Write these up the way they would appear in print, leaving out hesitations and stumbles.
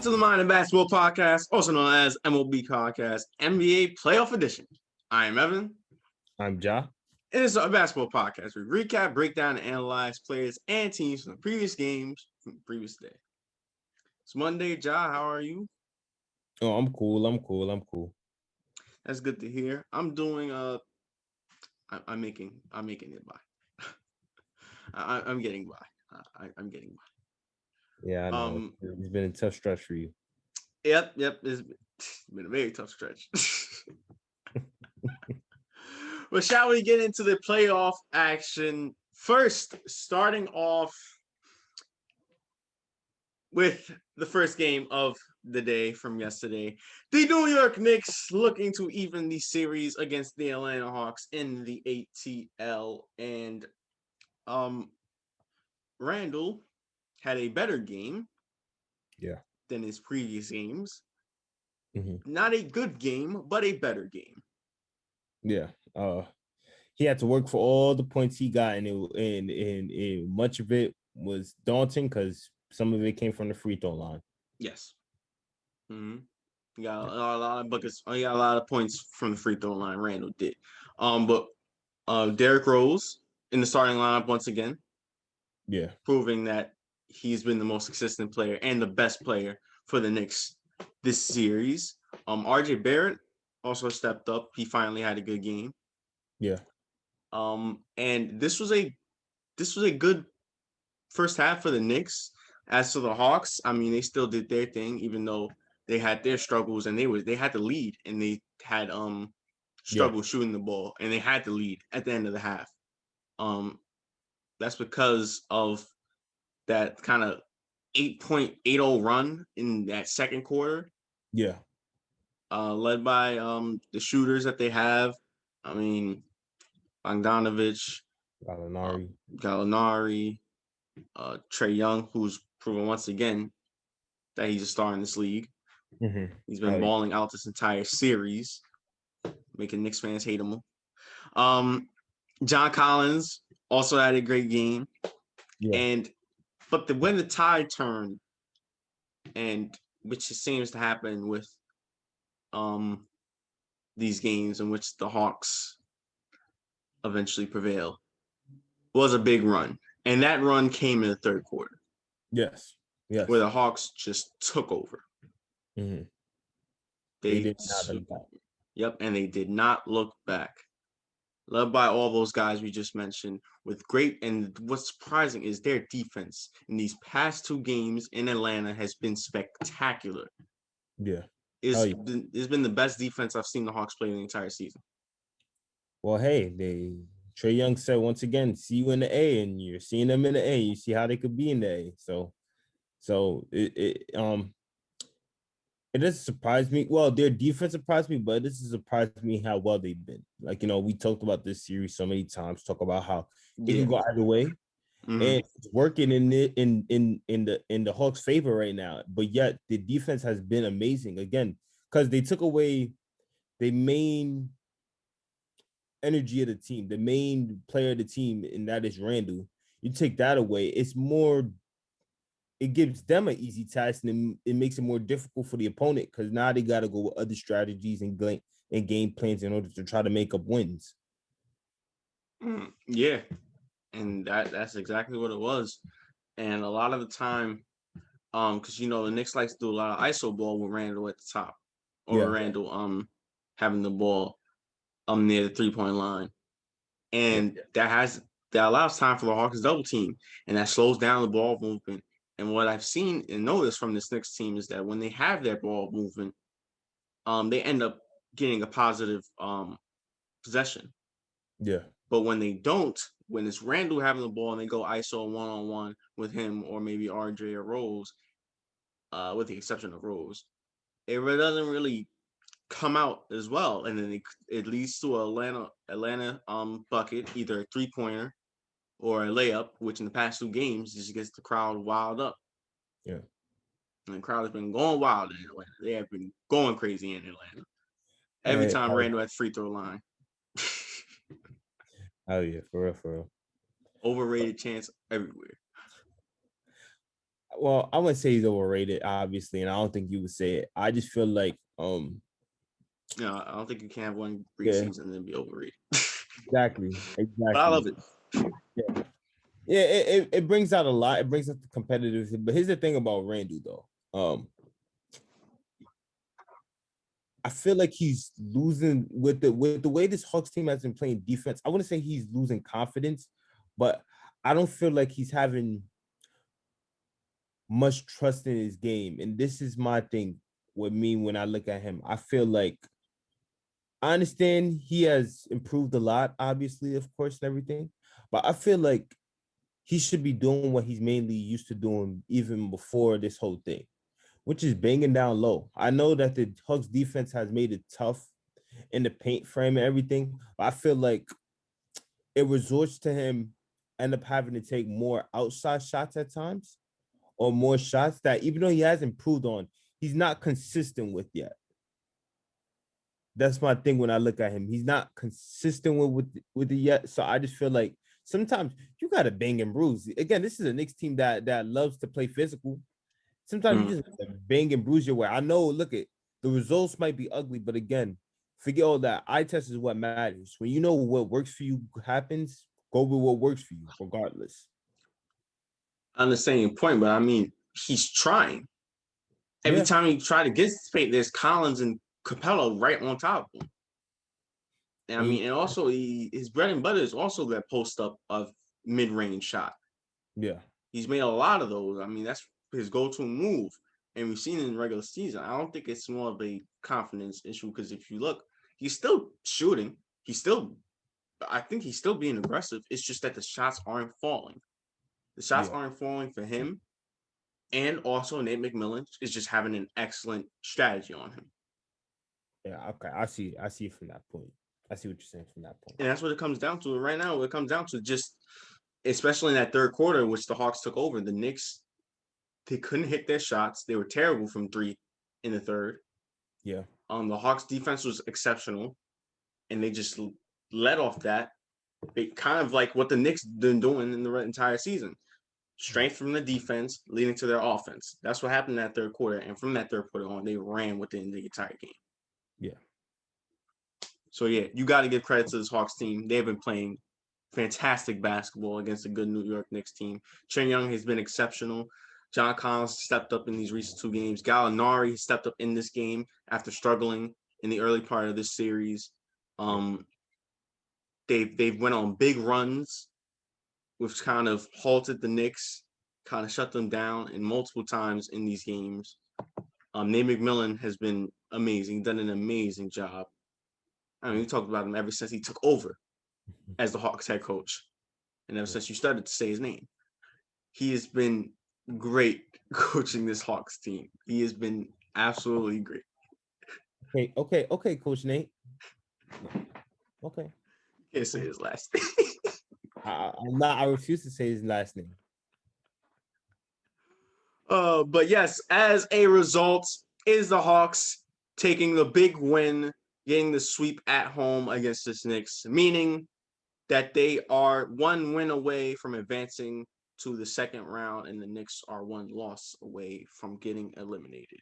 to the Mind and Basketball Podcast, also known as M.O.B Podcast, NBA Playoff Edition. I am Evan. I'm Ja. And this is our basketball podcast. We recap, break down, and analyze players and teams from the previous games from the previous day. It's Monday, Ja. How are you? Oh, I'm cool. That's good to hear. I'm doing I'm making it by. I'm getting by. I'm getting by. Yeah, I know. It's been a tough stretch for you. Yep. It's been a very tough stretch. But shall we get into the playoff action first? Starting off with the first game of the day from yesterday. The New York Knicks looking to even the series against the Atlanta Hawks in the ATL. And Randall had a better game than his previous games. Mm-hmm. Not a good game, but a better game. Yeah. He had to work for all the points he got, and much of it was daunting because some of it came from the free throw line. Yes. Mm-hmm. He got a lot of buckets. He got a lot of points from the free throw line. Randall did. But Derrick Rose in the starting lineup once again. Yeah. Proving that he's been the most consistent player and the best player for the Knicks this series. RJ Barrett also stepped up. He finally had a good game. Yeah. And this was a good first half for the Knicks. As for the Hawks, I mean, they still did their thing, even though they had their struggles and they had to lead and they had struggle shooting the ball and they had to lead at the end of the half. That's because of that kind of 8.80 run in that second quarter. Yeah. Led by the shooters that they have. I mean, Bogdanovich, Gallinari, Trae Young, who's proven once again that he's a star in this league. Mm-hmm. He's been balling out this entire series, making Knicks fans hate him. John Collins also had a great game. Yeah. But when the tide turned, and which seems to happen with these games in which the Hawks eventually prevail, was a big run. And that run came in the third quarter. Yes. Where the Hawks just took over. Mm-hmm. They did not look back. Yep, and they did not look back. Led by all those guys we just mentioned with great, and what's surprising is their defense in these past two games in Atlanta has been spectacular. Yeah. It's been the best defense I've seen the Hawks play the entire season. Well, hey, Trae Young said once again, see you in the A, and you're seeing them in the A. You see how they could be in the A. So it doesn't surprise me. Well, their defense surprised me, but this has surprised me how well they've been. Like, we talked about this series so many times, talk about how it can go either way. Mm-hmm. And it's working in the Hawks' favor right now. But yet the defense has been amazing again, because they took away the main energy of the team, the main player of the team, and that is Randall. You take that away, it gives them an easy task, and it makes it more difficult for the opponent because now they got to go with other strategies and game plans in order to try to make up wins. Yeah, and that's exactly what it was. And a lot of the time, because the Knicks likes to do a lot of ISO ball with Randall at the top, or Randall having the ball near the 3-point line, and that allows time for the Hawks double team, and that slows down the ball movement. And what I've seen and noticed from this Knicks team is that when they have their ball movement, they end up getting a positive possession. Yeah. But when they don't, when it's Randall having the ball and they go ISO one-on-one with him or maybe RJ or Rose, with the exception of Rose, it doesn't really come out as well. And then it leads to Atlanta bucket, either a 3-pointer or a layup, which in the past two games just gets the crowd wild up. Yeah. And the crowd has been going wild in Atlanta. They have been going crazy in Atlanta. Every time Randall at the free throw line. Oh, yeah, for real. Overrated chance everywhere. Well, I wouldn't say he's overrated, obviously, and I don't think you would say it. I just feel like, No, I don't think you can have one great yeah, season and then be overrated. exactly, But I exactly. love it. Yeah, yeah. It brings out a lot. It brings out the competitive. But here's the thing about Randall, though. I feel like he's losing with the way this Hawks team has been playing defense. I wouldn't say he's losing confidence, but I don't feel like he's having much trust in his game. And this is my thing with me when I look at him. I feel like I understand he has improved a lot, obviously, of course, and everything, but I feel like he should be doing what he's mainly used to doing even before this whole thing, which is banging down low. I know that the Hawks defense has made it tough in the paint frame and everything, but I feel like it resorts to him end up having to take more outside shots at times or more shots that even though he has improved on, he's not consistent with yet. That's my thing when I look at him. He's not consistent with it yet. So I just feel like sometimes you gotta bang and bruise. Again, this is a Knicks team that loves to play physical. Sometimes you just bang and bruise your way. I know, look at the results might be ugly, but again, forget all that. Eye test is what matters. When you know what works for you happens, go with what works for you, regardless. I understand your point, but I mean, he's trying. Every Yeah. time he try to get space, there's Collins and Capella right on top of him. And I mean, and also his bread and butter is also that post up of mid range shot. Yeah. He's made a lot of those. I mean, that's his go to move, and we've seen it in regular season. I don't think it's more of a confidence issue because if you look, he's still shooting. I think he's still being aggressive. It's just that the shots aren't falling. The shots aren't falling for him, and also Nate McMillan is just having an excellent strategy on him. Yeah, okay. I see from that point. I see what you're saying from that point. And that's what it comes down to right now. It comes down to just, especially in that third quarter, which the Hawks took over, the Knicks, they couldn't hit their shots. They were terrible from three in the third. Yeah. The Hawks defense was exceptional, and they just led off that. They kind of like what the Knicks been doing in the entire season. Strength from the defense leading to their offense. That's what happened in that third quarter. And from that third quarter on, they ran within the entire game. Yeah. So, yeah, you got to give credit to this Hawks team. They've been playing fantastic basketball against a good New York Knicks team. Trae Young has been exceptional. John Collins stepped up in these recent two games. Gallinari stepped up in this game after struggling in the early part of this series. They've went on big runs, which kind of halted the Knicks, kind of shut them down in multiple times in these games. Nate McMillan has been amazing, done an amazing job. I mean, we talked about him ever since he took over as the Hawks head coach, and ever since you started to say his name. He has been great coaching this Hawks team. He has been absolutely great. Okay, Coach Nate. Okay. Can't say his last name. I'm not. I refuse to say his last name. But yes, as a result, is the Hawks taking the big win, getting the sweep at home against the Knicks, meaning that they are one win away from advancing to the second round, and the Knicks are one loss away from getting eliminated.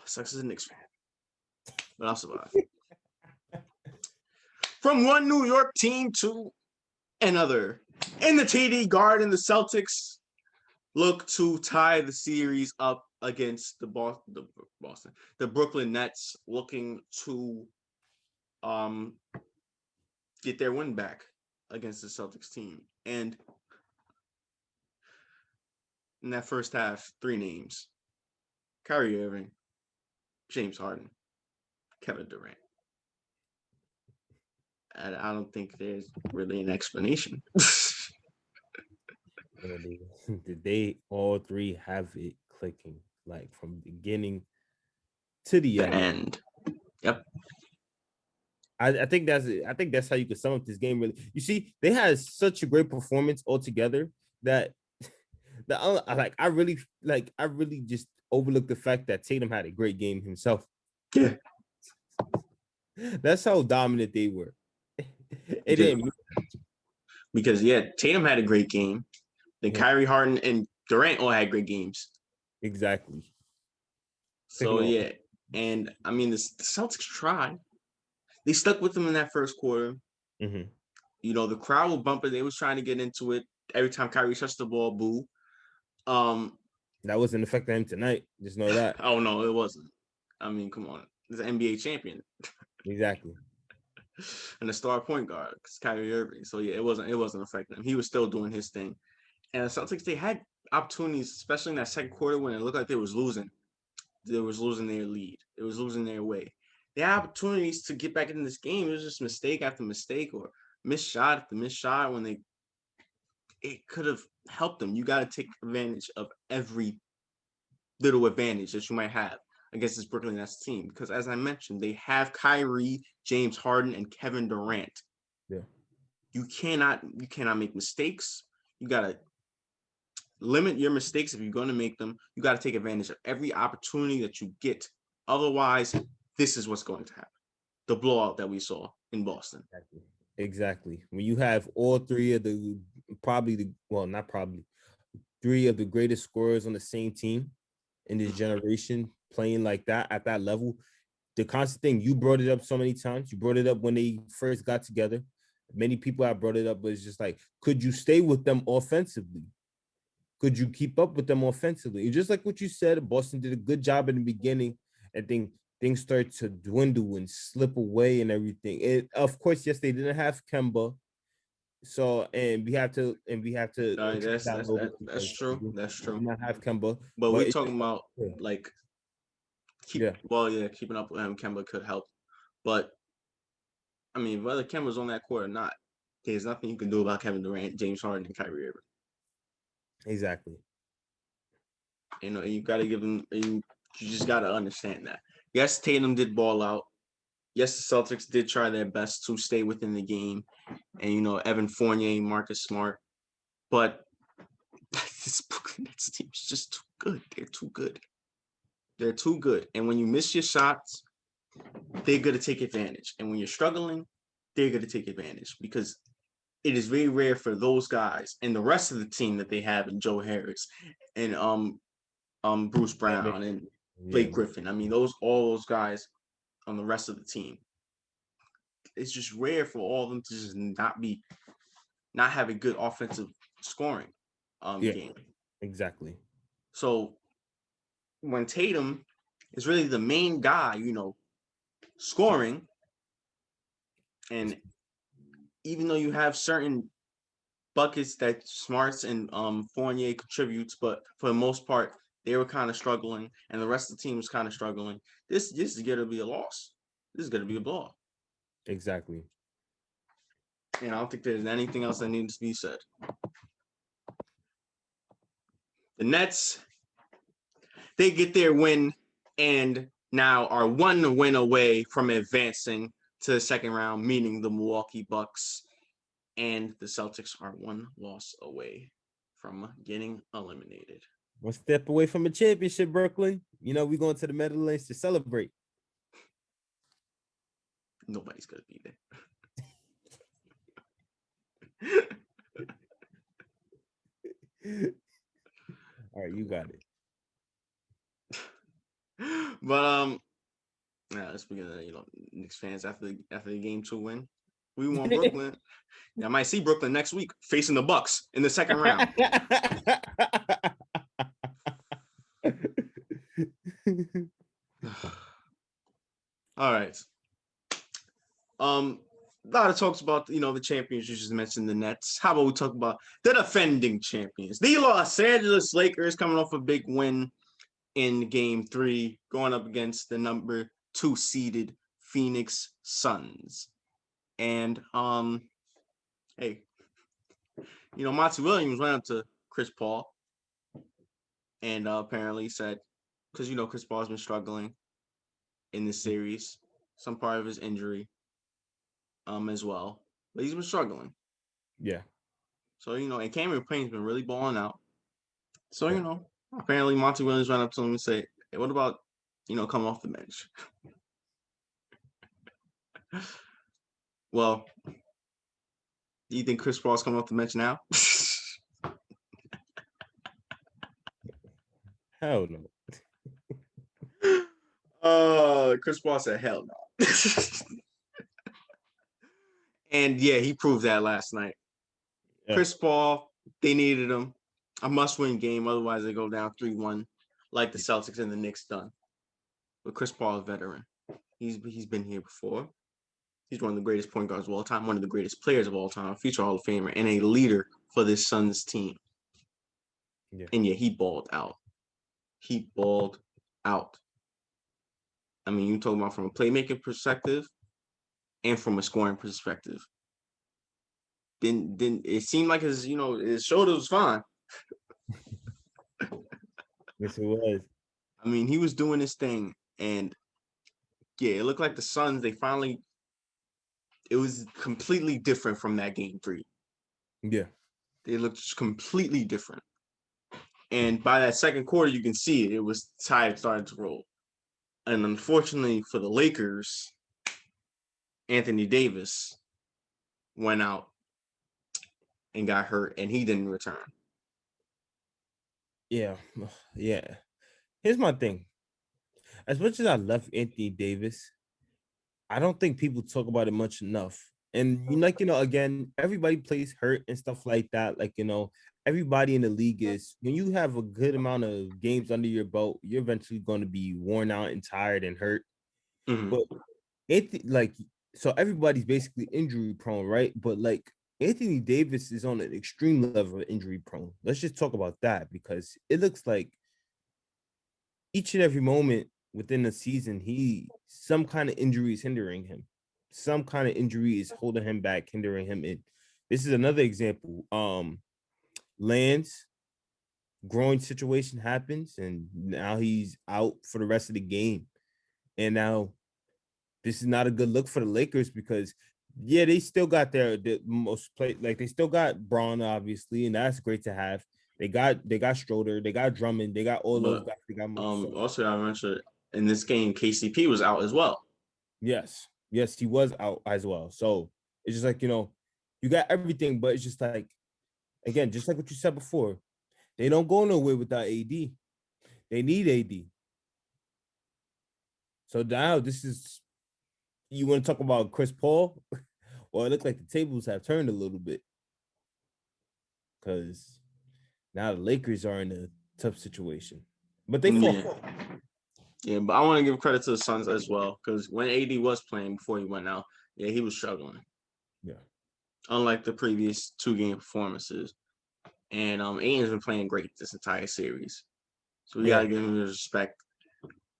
Sucks as a Knicks fan, but I'll survive. From one New York team to another. In the TD Garden, the Celtics look to tie the series up against the Brooklyn Nets, looking to get their win back against the Celtics team. And in that first half, three names: Kyrie Irving, James Harden, Kevin Durant. And I don't think there's really an explanation. They all three have it clicking, like from beginning to the end. Yep. I think that's how you can sum up this game. Really, you see, they had such a great performance altogether that I really just overlooked the fact that Tatum had a great game himself. Yeah, that's how dominant they were. Because Tatum had a great game. Then Kyrie, Harden, and Durant all had great games. Exactly. So yeah, and I mean the Celtics tried. They stuck with them in that first quarter. Mm-hmm. You know, the crowd was bumping. They was trying to get into it. Every time Kyrie touched the ball, boo. That wasn't affecting him tonight. Just know that. Oh no, it wasn't. I mean, come on. He's an NBA champion. Exactly. And a star point guard, Kyrie Irving. So yeah, it wasn't affecting him. He was still doing his thing. And the Celtics, they had opportunities, especially in that second quarter when it looked like they was losing. They was losing their lead. It was losing their way. They had opportunities to get back in this game. It was just mistake after mistake or missed shot after missed shot when it could have helped them. You got to take advantage of every little advantage that you might have against this Brooklyn Nets team. Because as I mentioned, they have Kyrie, James Harden, and Kevin Durant. Yeah. You cannot make mistakes. You gotta limit your mistakes if you're going to make them. You got to take advantage of every opportunity that you get. Otherwise, this is what's going to happen. The blowout that we saw in Boston. Exactly. When you have all three of the three of the greatest scorers on the same team in this generation playing like that at that level, the constant thing, you brought it up so many times. You brought it up when they first got together. Many people have brought it up, but it's just like, could you stay with them offensively? Could you keep up with them offensively? And just like what you said, Boston did a good job in the beginning, and then things start to dwindle and slip away and everything. Of course, yes, they didn't have Kemba, so we have to That's true. That's true. Not have Kemba, but we're talking about like keeping up with him. Kemba could help, but I mean, whether Kemba's on that court or not, there's nothing you can do about Kevin Durant, James Harden, and Kyrie Irving. Exactly. You know, you got to give them. You just got to understand that. Yes, Tatum did ball out. Yes, the Celtics did try their best to stay within the game, and you know, Evan Fournier, Marcus Smart, but this Brooklyn Nets team is just too good. They're too good. They're too good, and when you miss your shots, they're going to take advantage. And when you're struggling, they're going to take advantage because it is very rare for those guys and the rest of the team that they have in Joe Harris and Bruce Brown and Blake Griffin. I mean, all those guys on the rest of the team. It's just rare for all of them to just not have a good offensive scoring game. Exactly. So when Tatum is really the main guy, you know, scoring, and even though you have certain buckets that Smarts and Fournier contributes, but for the most part, they were kind of struggling, and the rest of the team was kind of struggling. This is going to be a loss. This is going to be a blow. Exactly. And I don't think there's anything else that needs to be said. The Nets, they get their win and now are one win away from advancing to the second round, meaning the Milwaukee Bucks. And the Celtics are one loss away from getting eliminated. One step away from a championship, Brooklyn. You know, we're going to the Meadowlands to celebrate. Nobody's going to be there. All right, you got it. But speaking of Knicks fans, after the game 2 win, we won Brooklyn. I might see Brooklyn next week facing the Bucks in the second round. All right. A lot of talks about the champions. You just mentioned the Nets. How about we talk about the defending champions, the Los Angeles Lakers, coming off a big win in Game 3, going up against the number 2 seeded Phoenix Suns. And hey, Monty Williams went up to Chris Paul and apparently said, because Chris Paul has been struggling in this series, some part of his injury as well, but he's been struggling. Yeah. So and Cameron Payne's been really balling out. So apparently Monty Williams went up to him and said, "Hey, what about coming off the bench?" Well, do you think Chris Paul's coming off the bench now? Hell no. Chris Paul said, hell no. And yeah, he proved that last night. Yeah. Chris Paul, they needed him. A must-win game, otherwise they go down 3-1, like the Celtics and the Knicks done. But Chris Paul is a veteran. He's been here before. He's one of the greatest point guards of all time, one of the greatest players of all time, future Hall of Famer, and a leader for this Suns team. Yeah. And yeah, he balled out. He balled out. I mean, you talking about from a playmaking perspective and from a scoring perspective. Then it seemed like his shoulder was fine. Yes, it was. I mean, he was doing his thing, and yeah, it looked like the Suns, it was completely different from that game 3. Yeah. They looked completely different. And by that second quarter, you can see it. It was tide starting to roll. And unfortunately for the Lakers, Anthony Davis went out and got hurt, and he didn't return. Yeah. Here's my thing. As much as I love Anthony Davis, I don't think people talk about it much enough. And again, everybody plays hurt and stuff like that. Like, everybody in the league is, when you have a good amount of games under your belt, you're eventually going to be worn out and tired and hurt. Mm-hmm. But so everybody's basically injury prone, right? But like Anthony Davis is on an extreme level of injury prone. Let's just talk about that, because it looks like each and every moment within the season, some kind of injury is hindering him. Some kind of injury is holding him back, hindering him. This is another example. Lance growing situation happens, and now he's out for the rest of the game. And now this is not a good look for the Lakers, because they still got the most play, like they still got Braun, obviously, and that's great to have. They got Schroeder, they got Drummond, they got all those guys. They got also, I mentioned in this game, KCP was out as well. Yes, he was out as well. So it's just like, you got everything, but it's just like, again, just like what you said before, they don't go nowhere without AD. They need AD. So now you want to talk about Chris Paul? Well, it looks like the tables have turned a little bit, because now the Lakers are in a tough situation. But they fought. Yeah, but I want to give credit to the Suns as well, because when AD was playing before he went out, he was struggling. Yeah. Unlike the previous 2-game performances. And Aiden's been playing great this entire series. So we got to give him his respect.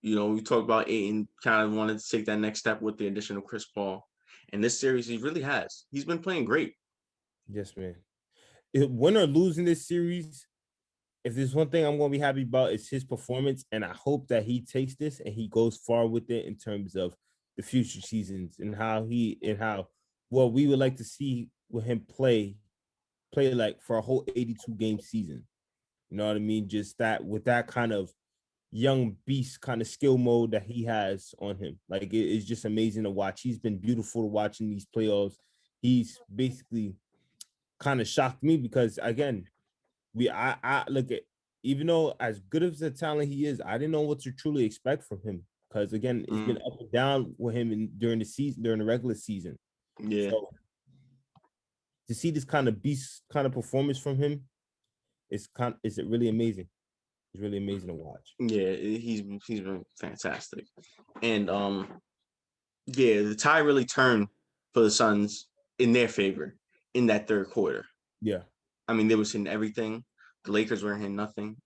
We talked about Aiden kind of wanted to take that next step with the addition of Chris Paul. And this series, he really has. He's been playing great. Yes, man. Win or lose in this series, if there's one thing I'm going to be happy about, it's his performance. And I hope that he takes this and he goes far with it in terms of the future seasons, and how we would like to see with him play like for a whole 82 game season. You know what I mean? Just that, with that kind of young beast kind of skill mode that he has on him. Like, it's just amazing to watch. He's been beautiful to watch in these playoffs. He's basically kind of shocked me, because again, I look at, even though as good as the talent he is, I didn't know what to truly expect from him, because again, it's been up and down with him during the regular season. Yeah. So, to see this kind of beast kind of performance from him is really amazing. It's really amazing to watch. Yeah, he's been fantastic. And the tie really turned for the Suns in their favor in that third quarter. Yeah. I mean, they was hitting everything. The Lakers were hitting nothing.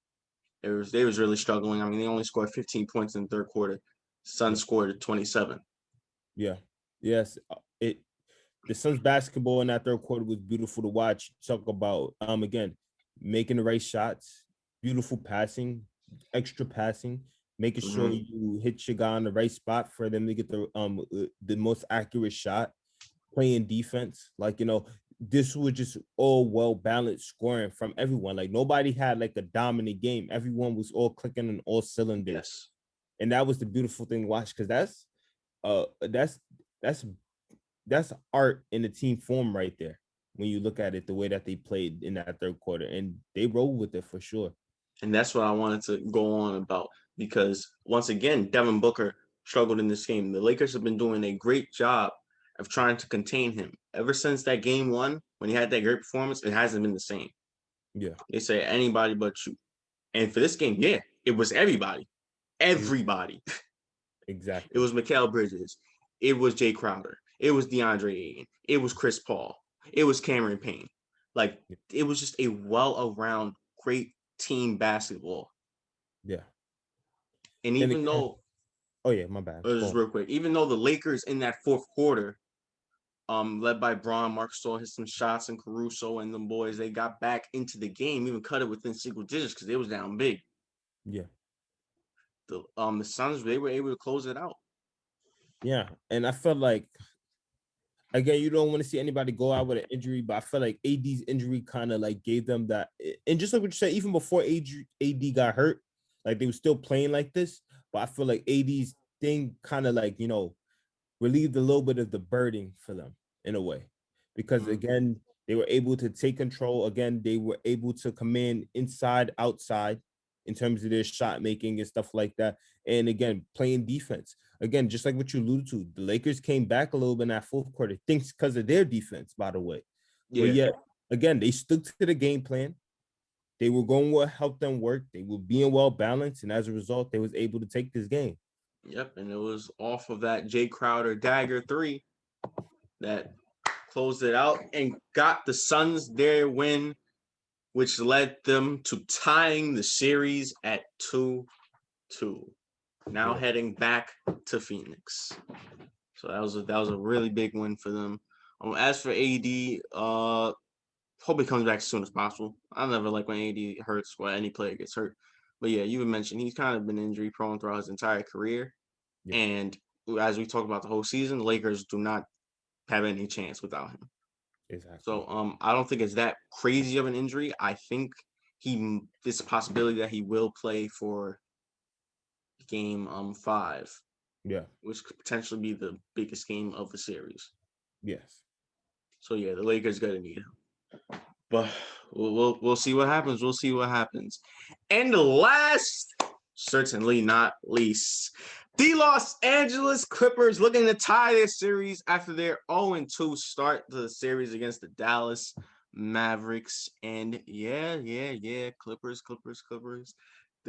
They was really struggling. I mean, they only scored 15 points in the third quarter. Suns scored 27. Yeah. Yes. The Suns basketball in that third quarter was beautiful to watch. Talk about again, making the right shots, beautiful passing, extra passing, making sure you hit your guy on the right spot for them to get the most accurate shot, playing defense. Like, this was just all well balanced scoring from everyone. Like, nobody had like a dominant game. Everyone was all clicking on all cylinders. Yes. And that was the beautiful thing to watch, because that's art in the team form right there. When you look at it, the way that they played in that third quarter, and they rolled with it for sure. And that's what I wanted to go on about because once again, Devin Booker struggled in this game. The Lakers have been doing a great job of trying to contain him. Ever since that game one, when he had that great performance, it hasn't been the same. Yeah. They say anybody but you. And for this game, yeah, it was everybody. Everybody. Exactly. It was Mikal Bridges. It was Jay Crowder. It was DeAndre Ayton. It was Chris Paul. It was Cameron Payne. Like, it was just a well-around, great team basketball. Yeah. And even though, oh yeah, my bad. just real quick, even though the Lakers in that fourth quarter, led by Braun, Marc Gasol hit some shots, and Caruso and them boys, they got back into the game, even cut it within single digits because they was down big. Yeah. The Suns, they were able to close it out. Yeah, and I felt like, again, you don't want to see anybody go out with an injury, but I felt like AD's injury kind of like gave them that. And just like what you said, even before AD got hurt, like they were still playing like this. But I feel like AD's thing kind of like, relieved a little bit of the burden for them in a way. Because again, they were able to take control. Again, they were able to command inside, outside in terms of their shot making and stuff like that. And again, playing defense. Again, just like what you alluded to, the Lakers came back a little bit in that fourth quarter. Thanks because of their defense, by the way. Yeah. But yet, again, they stuck to the game plan. They were going to help them work. They were being well balanced, and as a result, they was able to take this game. Yep, and it was off of that Jay Crowder dagger 3 that closed it out and got the Suns their win, which led them to tying the series at 2-2. Now heading back to Phoenix. So that was a really big win for them. As for AD, hope he comes back as soon as possible. I never like when AD hurts or any player gets hurt. But yeah, you mentioned he's kind of been injury prone throughout his entire career. Yeah. And as we talk about the whole season, the Lakers do not have any chance without him. Exactly. So I don't think it's that crazy of an injury. I think there's a possibility that he will play for game 5. Yeah. Which could potentially be the biggest game of the series. Yes. So yeah, the Lakers gonna need him. But we'll see what happens. We'll see what happens. And the last, certainly not least, the Los Angeles Clippers looking to tie their series after their 0-2 start to the series against the Dallas Mavericks. And yeah, Clippers. The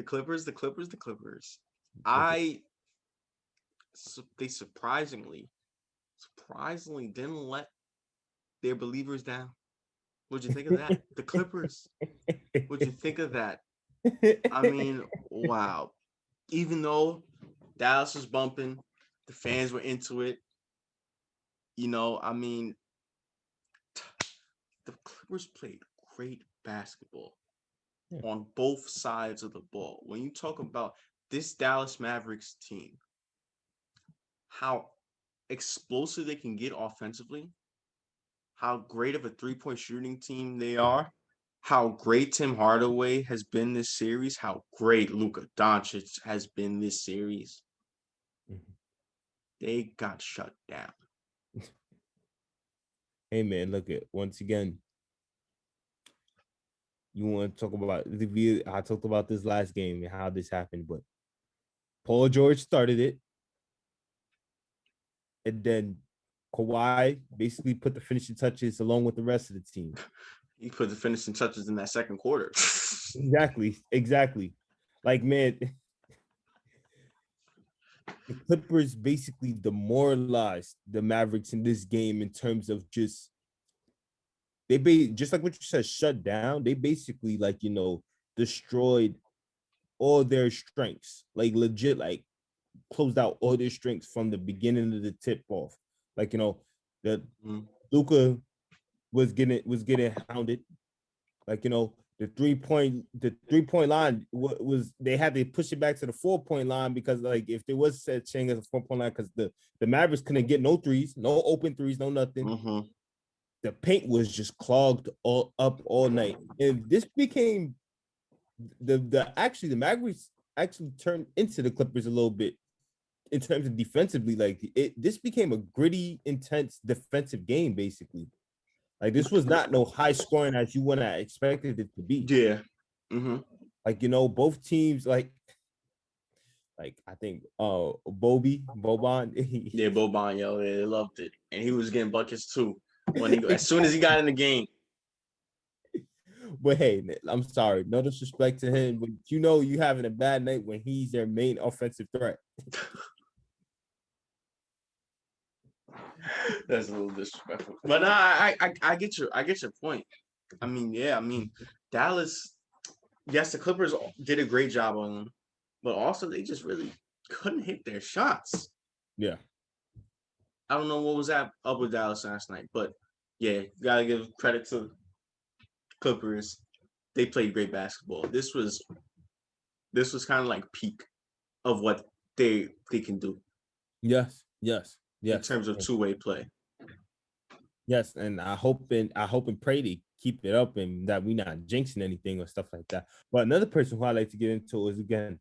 Clippers. They surprisingly didn't let their believers down. What'd you think of that? The Clippers. What'd you think of that? I mean, wow. Even though Dallas was bumping, the fans were into it. I mean, the Clippers played great basketball on both sides of the ball. When you talk about this Dallas Mavericks team, how explosive they can get offensively, how great of a three-point shooting team they are, how great Tim Hardaway has been this series, how great Luka Doncic has been this series. They got shut down. Hey man, look at once again. You want to talk about I talked about this last game and how this happened, but Paul George started it. And then Kawhi basically put the finishing touches along with the rest of the team. He put the finishing touches in that second quarter. Exactly. Like, man, the Clippers basically demoralized the Mavericks in this game in terms of just like what you said, shut down. They basically destroyed all their strengths, like legit, like closed out all their strengths from the beginning of the tip off. Like, that Luka was getting hounded. Like, the 3-point line was they had to push it back to the 4-point line because like if there was such thing as a 4-point line, because the Mavericks couldn't get no threes, no open threes, no nothing. The paint was just clogged all night. And this became the Mavericks actually turned into the Clippers a little bit in terms of defensively. Like this became a gritty, intense defensive game, basically. Like this was not no high scoring as you would have expected it to be. Yeah. Like, both teams, like I think Boban. Yeah, Boban, yo, they loved it, and he was getting buckets too as soon as he got in the game. But hey, I'm sorry, no disrespect to him, but you having a bad night when he's their main offensive threat. That's a little disrespectful, but I get your point. I mean, Dallas. Yes, the Clippers did a great job on them, but also they just really couldn't hit their shots. Yeah. I don't know what was up with Dallas last night, but yeah, you gotta give credit to Clippers. They played great basketball. This was kind of like peak of what they can do. Yes. In terms of two-way play. Yes, and I hope and pray to keep it up and that we're not jinxing anything or stuff like that. But another person who I like to get into is again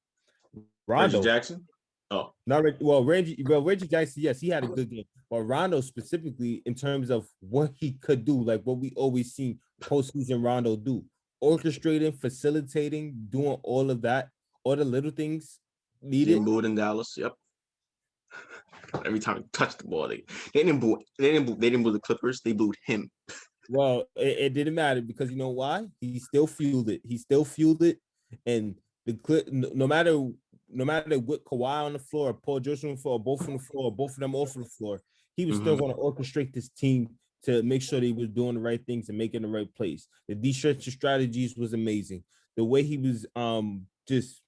Rondo. Reggie Jackson. Oh, not Reggie Jackson. Yes, he had a good game, but Rondo specifically in terms of what he could do, like what we always seen postseason Rondo do, orchestrating, facilitating, doing all of that, all the little things needed. Getting booed in Dallas. Yep. Every time he touched the ball, they didn't boo the Clippers. They booed him. Well, it didn't matter because you know why? He still fueled it. And no matter what Kawhi on the floor, or Paul George on the floor, or both on the floor, or both of them off the floor, he was still going to orchestrate this team to make sure they was doing the right things and making the right plays. The de-stretching strategies was amazing. The way he was just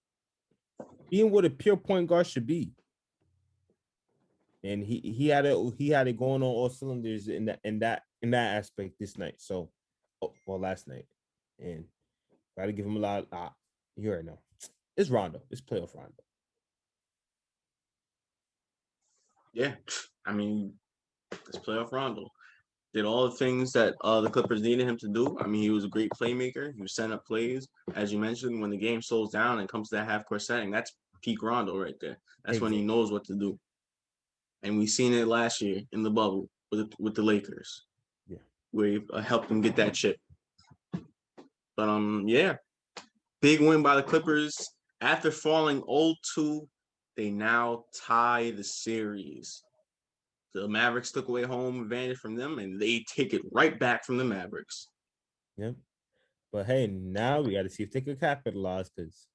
being what a pure point guard should be. And he had it going on all cylinders in that aspect this night. So, last night, and got to give him a lot. You already know, it's Rondo. It's playoff Rondo. Yeah, I mean, it's playoff Rondo. Did all the things that the Clippers needed him to do. I mean, he was a great playmaker. He was setting up plays, as you mentioned. When the game slows down and comes to that half court setting, that's peak Rondo right there. That's when he knows what to do. And we seen it last year in the bubble with the Lakers. Yeah, where he helped them get that chip. But yeah, big win by the Clippers. After falling 0-2, they now tie the series. The Mavericks took away home advantage from them, and they take it right back from the Mavericks. Yep. But hey, now we got to see if they could capitalize because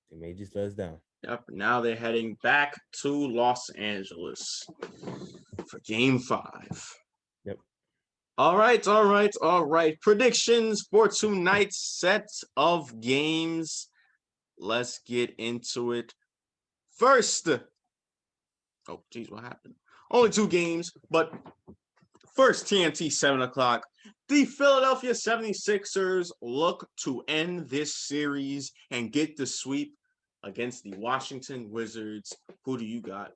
they may just let us down. Yep. Now they're heading back to Los Angeles for Game 5. Yep. All right. Predictions for tonight's set of games. Let's get into it. First, oh, geez, what happened? Only 2 games, but first TNT 7 o'clock. The Philadelphia 76ers look to end this series and get the sweep against the Washington Wizards. Who do you got?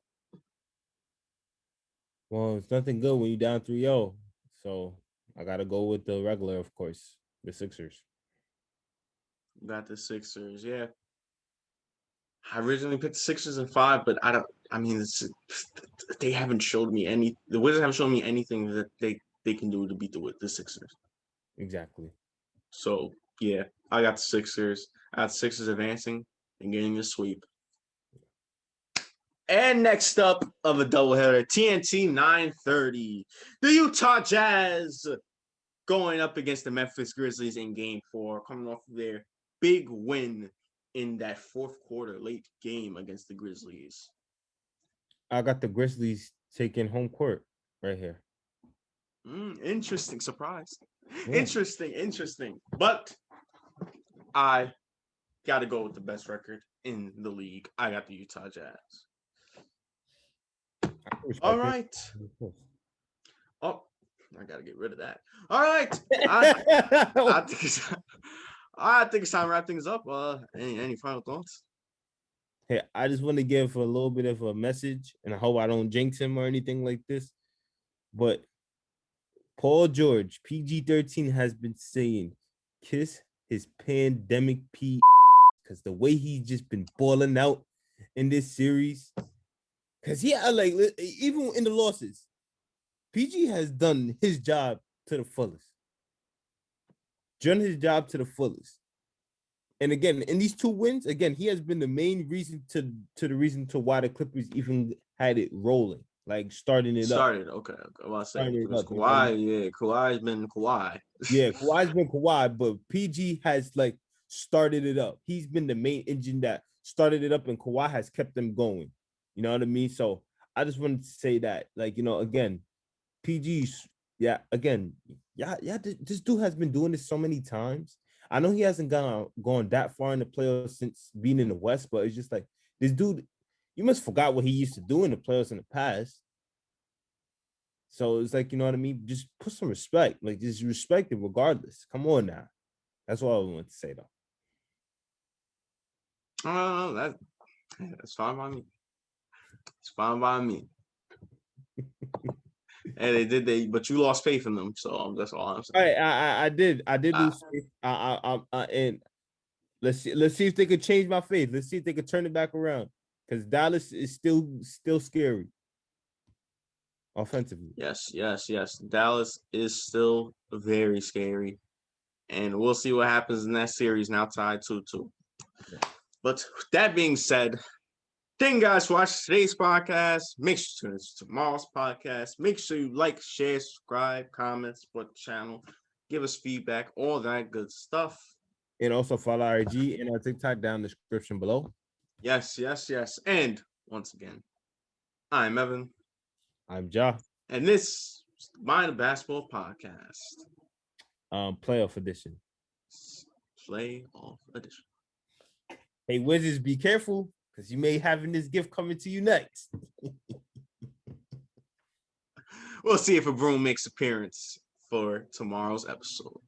Well, it's nothing good when you're down 3-0. So I got to go with the regular, of course, the Sixers. Got the Sixers, yeah. I originally picked the Sixers in 5, but they haven't showed me the Wizards haven't shown me anything that they can do to beat the Sixers. Exactly. So, yeah, I got the Sixers. I got Sixers advancing and getting the sweep. And next up of a doubleheader, TNT 9:30. The Utah Jazz going up against the Memphis Grizzlies in Game 4, coming off of their big win in that fourth quarter late game against the Grizzlies. I got the Grizzlies taking home court right here. Interesting. Surprise. Yeah. Interesting. But I got to go with the best record in the league. I got the Utah Jazz. All right. Oh, I got to get rid of that. All right. I think it's time to wrap things up. Any final thoughts? Hey, I just want to give a little bit of a message, and I hope I don't jinx him or anything like this. But Paul George, PG-13, has been saying, kiss his pandemic P, because the way he's just been balling out in this series, because even in the losses, PG has done his job to the fullest. And again, in these 2 wins, again, he has been the main reason to why the Clippers even had it rolling, like starting it up. Okay. Well, I say Starting it because up, you know what I mean? Kawhi's been Kawhi. Yeah, Kawhi's been Kawhi, but PG has like started it up. He's been the main engine that started it up, and Kawhi has kept them going. You know what I mean? So I just wanted to say that, like, you know, again, PG's, this dude has been doing this so many times. I know he hasn't gone that far in the playoffs since being in the West, but it's just like this dude, you must forgot what he used to do in the playoffs in the past. So it's like, you know what I mean? Just put some respect. Like, just respect it regardless. Come on now. That's all I want to say, though. That's fine by me. It's fine by me. And but you lost faith in them, so that's all I'm saying. I did lose faith. And let's see if they could change my faith. Let's see if they could turn it back around, because Dallas is still scary offensively. Yes. Dallas is still very scary, and we'll see what happens in that series. Now tied 2-2. Yeah. But that being said, thank you guys for watching today's podcast. Make sure to tune into tomorrow's podcast. Make sure you like, share, subscribe, comment, support the channel, give us feedback, all that good stuff. And also follow our IG and our TikTok down in the description below. Yes. And once again, I'm Evan. I'm Ja. And this is the Mind of Basketball Podcast. Playoff edition. Playoff edition. Hey, Wizards, be careful, because you may having this gift coming to you next. We'll see if a broom makes appearance for tomorrow's episode.